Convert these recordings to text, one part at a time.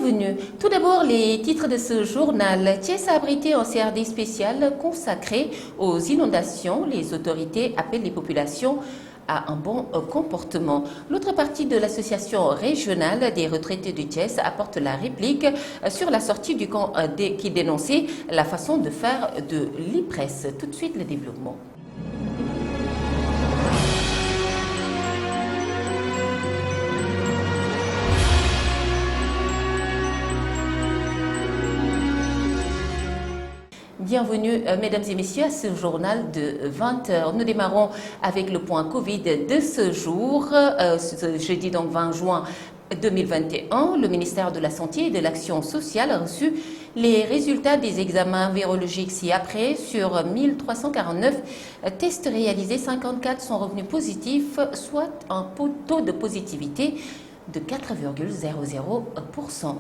Bienvenue. Tout d'abord, les titres de ce journal. Thiès a abrité un CRD spécial consacré aux inondations. Les autorités appellent les populations à un bon comportement. L'autre partie de l'association régionale des retraités de Thiès apporte la réplique sur la sortie du camp qui dénonçait la façon de faire de l'IPRES. Tout de suite, le développement. Bienvenue, mesdames et messieurs, à ce journal de 20h. Nous démarrons avec le point Covid de ce jour, ce jeudi donc 20 juin 2021. Le ministère de la Santé et de l'Action sociale a reçu les résultats des examens virologiques ci-après. Sur 1349 tests réalisés, 54 sont revenus positifs, soit un taux de positivité de 4,00%.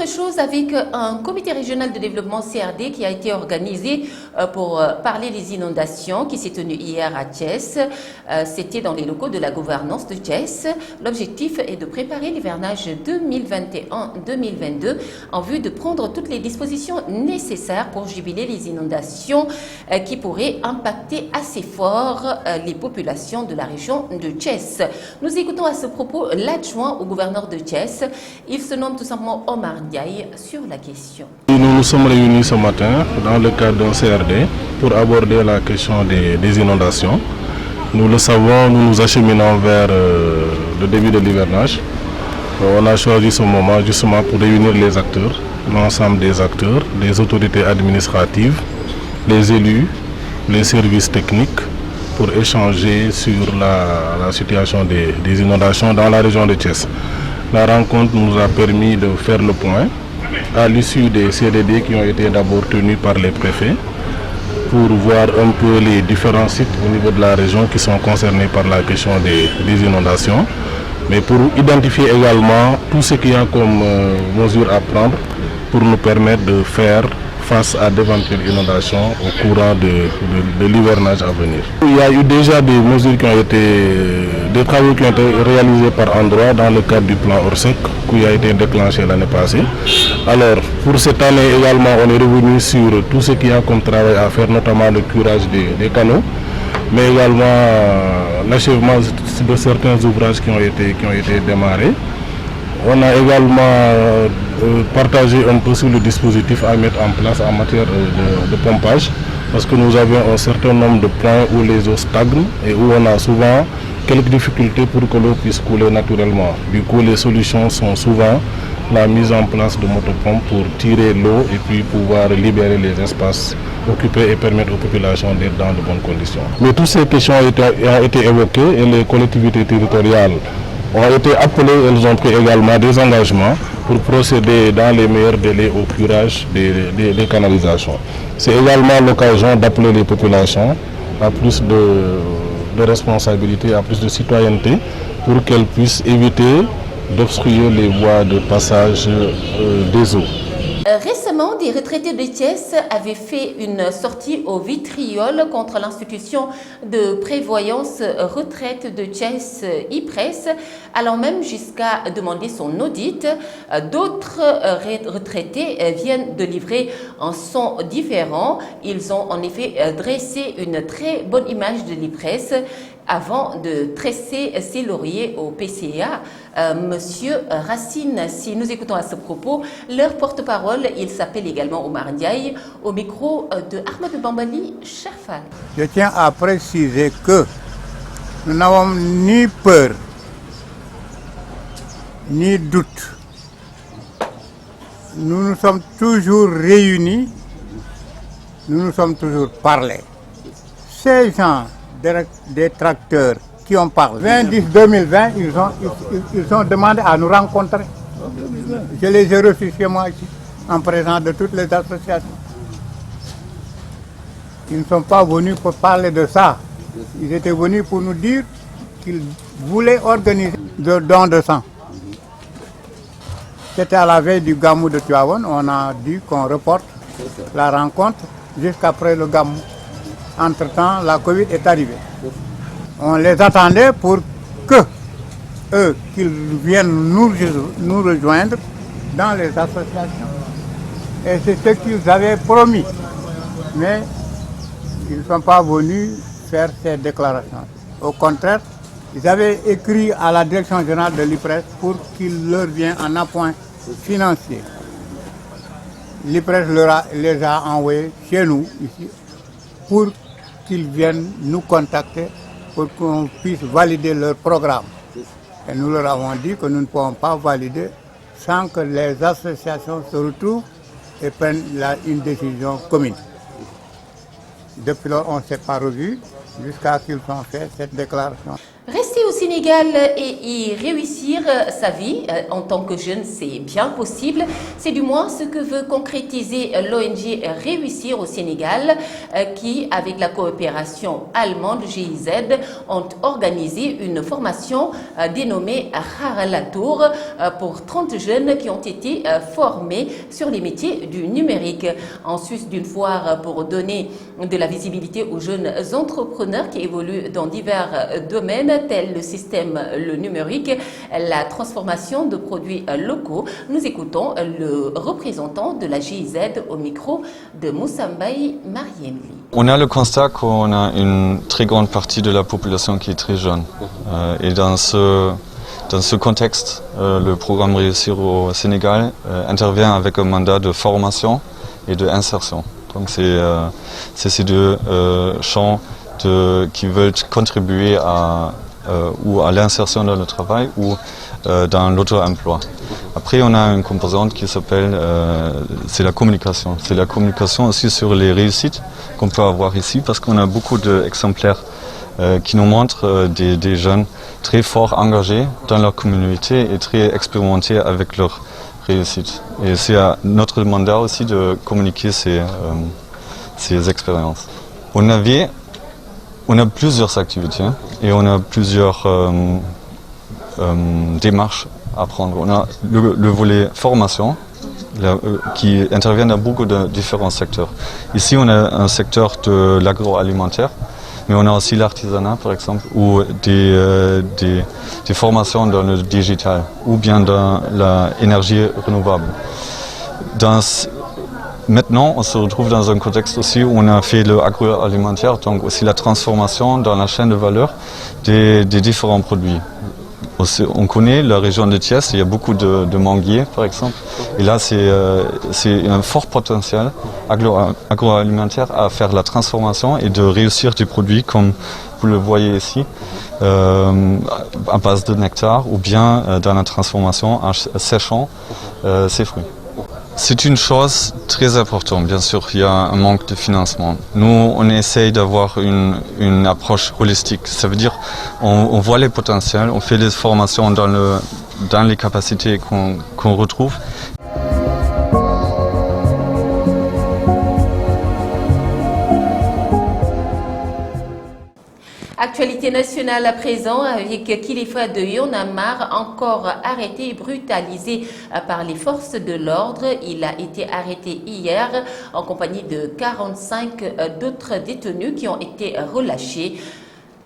Chose avec un comité régional de développement CRD qui a été organisé pour parler des inondations qui s'est tenu hier à Thiès. C'était dans les locaux de la gouvernance de Thiès. L'objectif est de préparer l'hivernage 2021-2022 en vue de prendre toutes les dispositions nécessaires pour juguler les inondations qui pourraient impacter assez fort les populations de la région de Thiès. Nous écoutons à ce propos l'adjoint au gouverneur de Thiès. Il se nomme tout simplement Omar sur la question. Nous nous sommes réunis ce matin dans le cadre d'un CRD pour aborder la question des inondations. Nous le savons, nous nous acheminons vers le début de l'hivernage. On a choisi ce moment justement pour réunir les acteurs, l'ensemble des acteurs, les autorités administratives, les élus, les services techniques pour échanger sur la situation des inondations dans la région de Thiès. La rencontre nous a permis de faire le point à l'issue des CDD qui ont été d'abord tenus par les préfets pour voir un peu les différents sites au niveau de la région qui sont concernés par la question des inondations, mais pour identifier également tout ce qu'il y a comme mesures à prendre pour nous permettre de faire face à d'éventuelles inondations au courant de l'hivernage à venir. Il y a eu déjà des mesures qui ont été, des travaux qui ont été réalisés par endroit dans le cadre du plan Orsec qui a été déclenché l'année passée. Alors pour cette année également, on est revenu sur tout ce qu'il y a comme travail à faire, notamment le curage des canaux, mais également l'achèvement de certains ouvrages qui ont été démarrés. On a également partagé un peu sur le dispositif à mettre en place en matière de pompage, parce que nous avons un certain nombre de points où les eaux stagnent et où on a souvent quelques difficultés pour que l'eau puisse couler naturellement. Du coup, les solutions sont souvent la mise en place de motopompes pour tirer l'eau et puis pouvoir libérer les espaces occupés et permettre aux populations d'être dans de bonnes conditions. Mais toutes ces questions ont été évoquées et les collectivités territoriales ont été appelées, elles ont pris également des engagements pour procéder dans les meilleurs délais au curage des canalisations. C'est également l'occasion d'appeler les populations à plus de responsabilité, à plus de citoyenneté pour qu'elles puissent éviter d'obstruer les voies de passage des eaux. Récemment, des retraités de Thiès avaient fait une sortie au vitriol contre l'institution de prévoyance retraite de Thiès IPRES, allant même jusqu'à demander son audit. D'autres retraités viennent de livrer un son différent. Ils ont en effet dressé une très bonne image de l'IPRES avant de tresser ses lauriers au PCA. Monsieur Racine, si nous écoutons à ce propos leur porte-parole, il s'appelle également Omar Ndiaye, au micro de Ahmed Bambali Cherfal. Je tiens à préciser que nous n'avons ni peur, ni doute. Nous nous sommes toujours réunis, nous nous sommes toujours parlé. Ces gens, des tracteurs qui ont parlé, 2010-2020, ils ont demandé à nous rencontrer. Je les ai reçus chez moi ici, en présence de toutes les associations. Ils ne sont pas venus pour parler de ça. Ils étaient venus pour nous dire qu'ils voulaient organiser de dons de sang. C'était à la veille du Gamou de Tivaouane, on a dit qu'on reporte la rencontre jusqu'après le Gamou. Entre-temps, la Covid est arrivée. On les attendait pour qu'ils viennent nous rejoindre dans les associations. Et c'est ce qu'ils avaient promis. Mais ils ne sont pas venus faire ces déclarations. Au contraire, ils avaient écrit à la direction générale de l'IPRES pour qu'il leur vienne en appoint financier. L'IPRES les a envoyés chez nous, ici, pour qu'ils viennent nous contacter pour qu'on puisse valider leur programme. Et nous leur avons dit que nous ne pouvons pas valider sans que les associations se retrouvent et prennent une décision commune. Depuis lors, on ne s'est pas revus jusqu'à ce qu'ils ont fait cette déclaration. Rester au Sénégal et y réussir sa vie en tant que jeune, c'est bien possible. C'est du moins ce que veut concrétiser l'ONG Réussir au Sénégal qui, avec la coopération allemande GIZ, ont organisé une formation dénommée Haralatour pour 30 jeunes qui ont été formés sur les métiers du numérique. En sus d'une foire pour donner de la visibilité aux jeunes entrepreneurs qui évoluent dans divers domaines tels le système, le numérique, la transformation de produits locaux. Nous écoutons le représentant de la GIZ au micro de Moussambaï Mariemli. On a le constat qu'on a une très grande partie de la population qui est très jeune. Et dans ce contexte, le programme Réussir au Sénégal intervient avec un mandat de formation et d'insertion. Donc c'est ces deux champs qui veulent contribuer ou à l'insertion dans le travail ou dans l'auto-emploi. Après, on a une composante qui s'appelle c'est la communication. C'est la communication aussi sur les réussites qu'on peut avoir ici parce qu'on a beaucoup d'exemplaires qui nous montrent des jeunes très forts engagés dans leur communauté et très expérimentés avec leur réussite. Et c'est à notre mandat aussi de communiquer ces expériences. On a plusieurs activités et on a plusieurs démarches à prendre. On a le volet formation qui intervient dans beaucoup de différents secteurs. Ici, on a un secteur de l'agroalimentaire, mais on a aussi l'artisanat, par exemple, ou des formations dans le digital ou bien dans l'énergie renouvelable. Maintenant, on se retrouve dans un contexte aussi où on a fait le agroalimentaire, donc aussi la transformation dans la chaîne de valeur des différents produits. Aussi, on connaît la région de Thiès, il y a beaucoup de manguiers par exemple, et là c'est un fort potentiel agroalimentaire à faire la transformation et de réussir des produits comme vous le voyez ici, à base de nectar ou bien dans la transformation en séchant ces fruits. C'est une chose très importante, bien sûr, il y a un manque de financement. Nous, on essaye d'avoir une approche holistique. Ça veut dire on voit les potentiels, on fait les formations dans les capacités qu'on retrouve. Actualité nationale à présent avec Kilifeu de Y'en a marre, encore arrêté et brutalisé par les forces de l'ordre. Il a été arrêté hier en compagnie de 45 d'autres détenus qui ont été relâchés.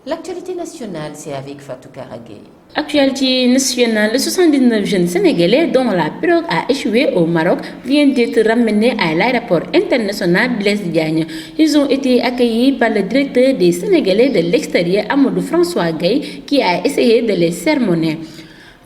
L'actualité nationale, c'est avec Fatou Karagé. Actualité nationale, 79 jeunes Sénégalais dont la pirogue a échoué au Maroc viennent d'être ramenés à l'aéroport international Blaise Diagne. Ils ont été accueillis par le directeur des Sénégalais de l'extérieur, Amadou François Gueye, qui a essayé de les sermonner.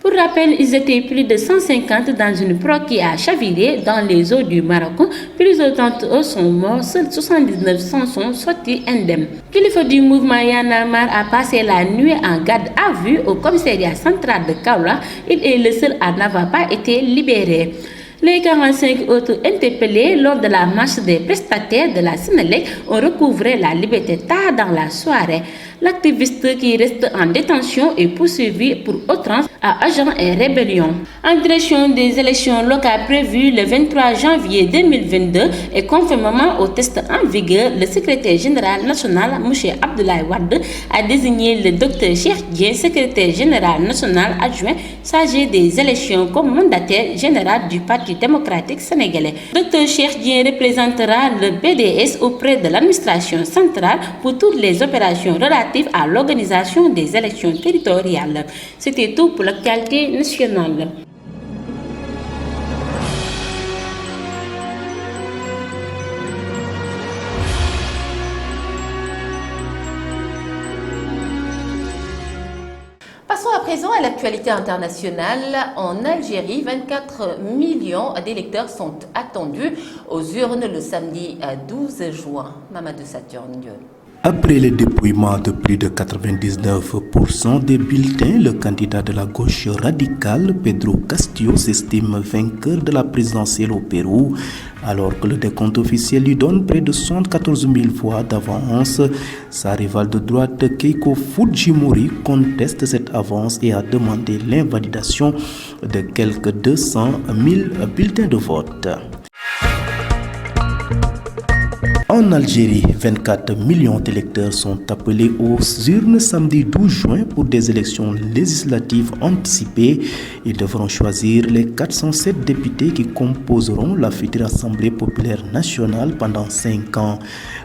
Pour rappel, ils étaient plus de 150 dans une pirogue qui a chaviré dans les eaux du Maroc. Plusieurs d'entre eux sont morts, seuls 79 sont sortis indemnes. Kilifeu du mouvement Y'en a marre a passé la nuit en garde à vue au commissariat central de Kaolack. Il est le seul à n'avoir pas été libéré. Les 45 autres interpellés lors de la marche des prestataires de la Sénélec ont recouvré la liberté tard dans la soirée. L'activiste qui reste en détention est poursuivi pour outrance à agent et rébellion. En direction des élections locales prévues le 23 janvier 2022 et conformément aux tests en vigueur, le secrétaire général national, M. Abdoulaye Wade, a désigné le Dr Cheikh Dieng, secrétaire général national adjoint chargé des élections, comme mandataire général du Parti démocratique sénégalais. Dr Cheikh Dieng représentera le BDS auprès de l'administration centrale pour toutes les opérations relatives à l'organisation des élections territoriales. C'était tout pour l'actualité nationale. Passons à présent à l'actualité internationale. En Algérie, 24 millions d'électeurs sont attendus aux urnes le samedi 12 juin. Mamadou Saturne. Après le dépouillement de plus de 99% des bulletins, le candidat de la gauche radicale, Pedro Castillo, s'estime vainqueur de la présidentielle au Pérou, alors que le décompte officiel lui donne près de 74 000 voix d'avance. Sa rivale de droite, Keiko Fujimori, conteste cette avance et a demandé l'invalidation de quelques 200 000 bulletins de vote. En Algérie, 24 millions d'électeurs sont appelés aux urnes samedi 12 juin pour des élections législatives anticipées. Ils devront choisir les 407 députés qui composeront la future Assemblée populaire nationale pendant 5 ans.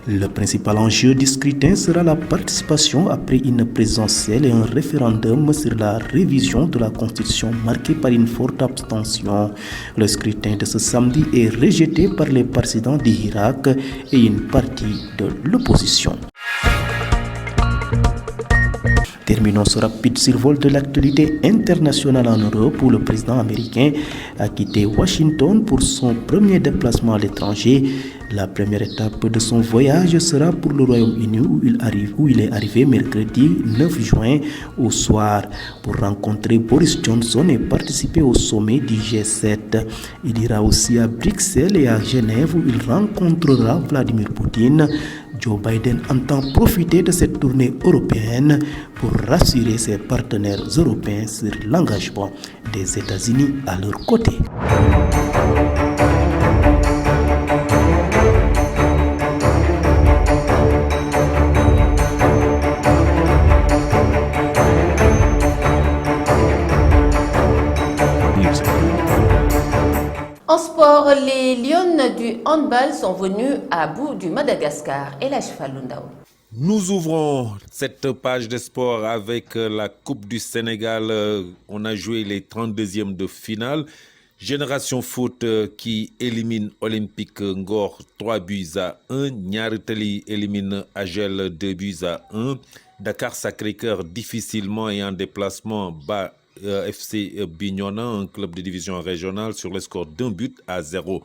Le principal enjeu du scrutin sera la participation après une présidentielle et un référendum sur la révision de la Constitution marquée par une forte abstention. Le scrutin de ce samedi est rejeté par les partisans d'Irak et une partie de l'opposition. Terminons ce rapide survol de l'actualité internationale en Europe où le président américain a quitté Washington pour son premier déplacement à l'étranger. La première étape de son voyage sera pour le Royaume-Uni où il est arrivé mercredi 9 juin au soir pour rencontrer Boris Johnson et participer au sommet du G7. Il ira aussi à Bruxelles et à Genève où il rencontrera Vladimir Poutine. Joe Biden entend profiter de cette tournée européenne pour rassurer ses partenaires européens sur l'engagement des États-Unis à leur côté. En sport, les Lions du handball sont venus à bout du Madagascar. Et la Falundao. Nous ouvrons cette page de sport avec la Coupe du Sénégal. On a joué les 32e de finale. Génération Foot qui élimine Olympique Ngor 3-1. Niary Tally élimine Agel 2-1. Dakar Sacré-Cœur difficilement et en déplacement bat FC Bignona, un club de division régionale, sur le score d'1-0.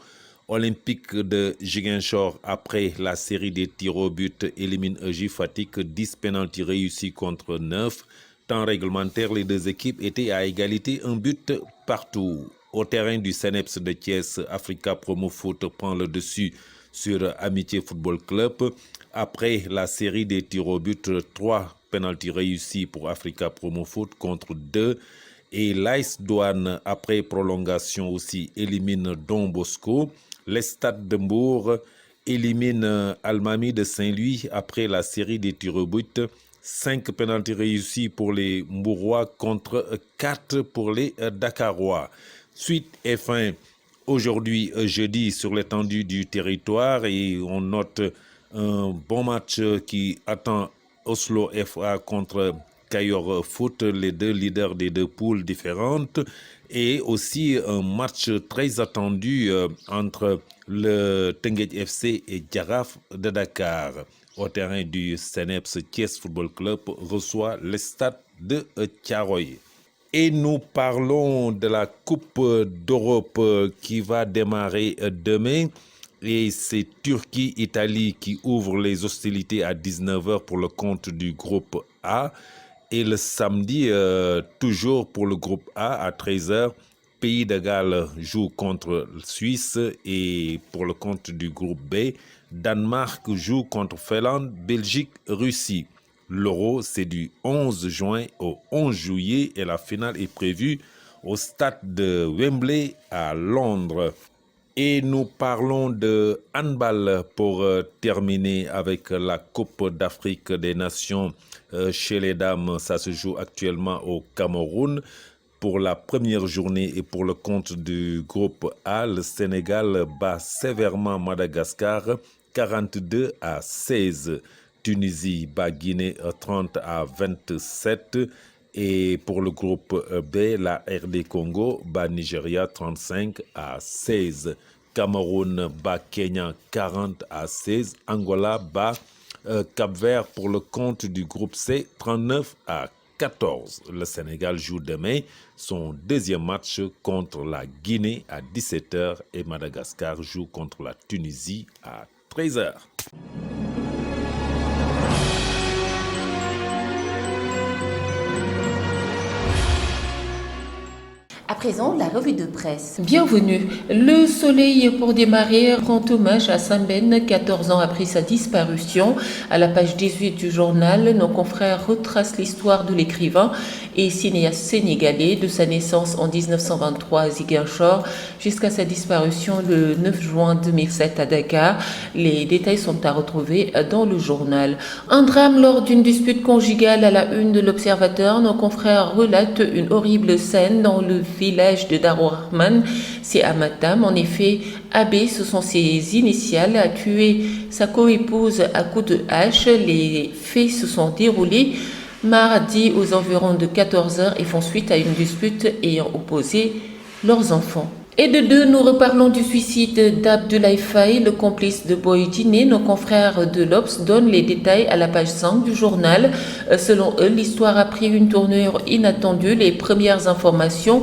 Olympique de Ziguinchor, après la série des tirs au but, élimine EJ Fatick, 10 pénaltys réussis contre 9. Temps réglementaire, les deux équipes étaient à égalité, un but partout. Au terrain du CNEPS de Thiès, Africa Promo Foot prend le dessus sur Amitié Football Club. Après la série des tirs au but, 3 pénaltys réussis pour Africa Promo Foot contre 2. Et l'AS Douane, après prolongation aussi, élimine Don Bosco. L'Estade de Mbour élimine Almami de Saint-Louis après la série des tirs au but. 5 pénaltys réussis pour les Mbourois contre 4 pour les Dakarois. Suite et fin aujourd'hui, jeudi, sur l'étendue du territoire, et on note un bon match qui attend Oslo FA contre Kayor Foot, les deux leaders des deux poules différentes, et aussi un match très attendu entre le Teungueth FC et Jaraaf de Dakar. Au terrain du CNEPS, Thiès Football Club reçoit le Stade de Thiaroye. Et nous parlons de la Coupe d'Europe qui va démarrer demain. Et c'est Turquie-Italie qui ouvre les hostilités à 19h pour le compte du groupe A. Et le samedi, toujours pour le groupe A, à 13h, Pays de Galles joue contre Suisse. Et pour le compte du groupe B, Danemark joue contre Finlande, Belgique, Russie. L'Euro, c'est du 11 juin au 11 juillet et la finale est prévue au stade de Wembley à Londres. Et nous parlons de handball pour terminer avec la Coupe d'Afrique des Nations chez les dames. Ça se joue actuellement au Cameroun. Pour la première journée et pour le compte du groupe A, le Sénégal bat sévèrement Madagascar 42-16. Tunisie bat Guinée 30-27. Et pour le groupe B, la RD Congo bat Nigeria 35-16. Cameroun bat Kenya 40-16. Angola bat Cap-Vert pour le compte du groupe C 39-14. Le Sénégal joue demain son deuxième match contre la Guinée à 17h et Madagascar joue contre la Tunisie à 13h. À présent, la revue de presse. Bienvenue. Le Soleil pour démarrer rend hommage à Sambène, 14 ans après sa disparition. À la page 18 du journal, nos confrères retracent l'histoire de l'écrivain et cinéaste sénégalais de sa naissance en 1923 à Ziguinchor jusqu'à sa disparition le 9 juin 2007 à Dakar. Les détails sont à retrouver dans le journal. Un drame lors d'une dispute conjugale à la une de l'Observateur. Nos confrères relatent une horrible scène dans le village de Darou-Rahman, c'est à Matam. En effet, AB, ce sont ses initiales, a tué sa coépouse à coups de hache. Les faits se sont déroulés mardi aux environs de 14h et font suite à une dispute ayant opposé leurs enfants. Et de deux, nous reparlons du suicide d'Abdoulaye Faye, le complice de Boy Djiné. Nos confrères de l'Obs donnent les détails à la page 5 du journal. Selon eux, l'histoire a pris une tournure inattendue. Les premières informations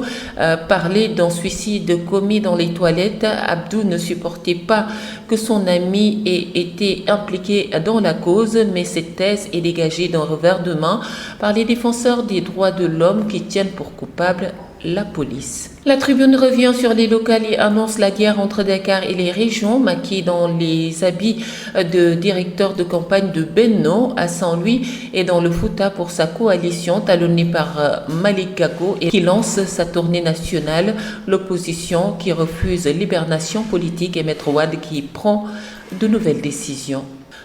parlaient d'un suicide commis dans les toilettes. Abdou ne supportait pas que son ami ait été impliqué dans la cause, mais cette thèse est dégagée d'un revers de main par les défenseurs des droits de l'homme qui tiennent pour coupable la police. La Tribune revient sur les locales et annonce la guerre entre Dakar et les régions. Macky dans les habits de directeur de campagne de Benno à Saint-Louis et dans le Fouta pour sa coalition talonnée par Malick Gakou et qui lance sa tournée nationale. L'opposition qui refuse l'hibernation politique et Maître Wade qui prend de nouvelles décisions.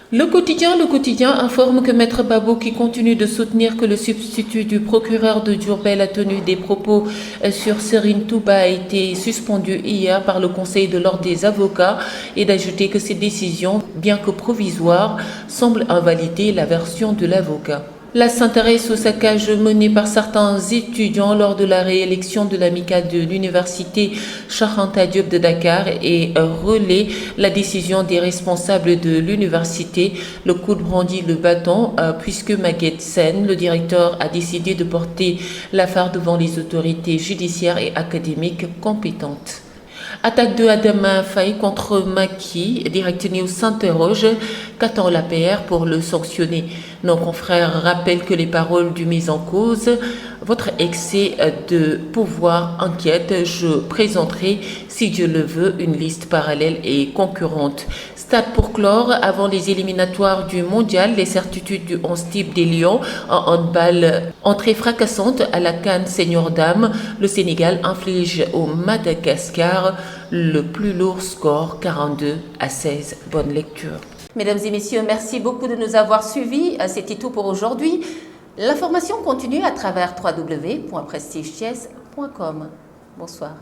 Le quotidien informe que Maître Babou, qui continue de soutenir que le substitut du procureur de Diourbel a tenu des propos sur Serine Touba, a été suspendu hier par le Conseil de l'ordre des avocats et d'ajouter que ces décisions, bien que provisoires, semblent invalider la version de l'avocat. La s'intéresse au saccage mené par certains étudiants lors de la réélection de l'amicale de l'université Cheikh Anta Diop de Dakar et relaie la décision des responsables de l'université. Le coude brandit le bâton puisque Maguette Sen, le directeur, a décidé de porter l'affaire devant les autorités judiciaires et académiques compétentes. Attaque de Adama Faye contre Macky, Direct News s'interroge. Qu'attend l'APR pour le sanctionner? Nos confrères rappellent que les paroles du mis en cause, votre excès de pouvoir inquiète. Je présenterai, si Dieu le veut, une liste parallèle et concurrente. Stade pour clore, avant les éliminatoires du mondial, les certitudes du 11 type des Lions en handball. Entrée fracassante à la CAN Senior Dame, le Sénégal inflige au Madagascar le plus lourd score, 42-16. Bonne lecture. Mesdames et messieurs, merci beaucoup de nous avoir suivis. C'était tout pour aujourd'hui. L'information continue à travers www.prestigechess.com. Bonsoir.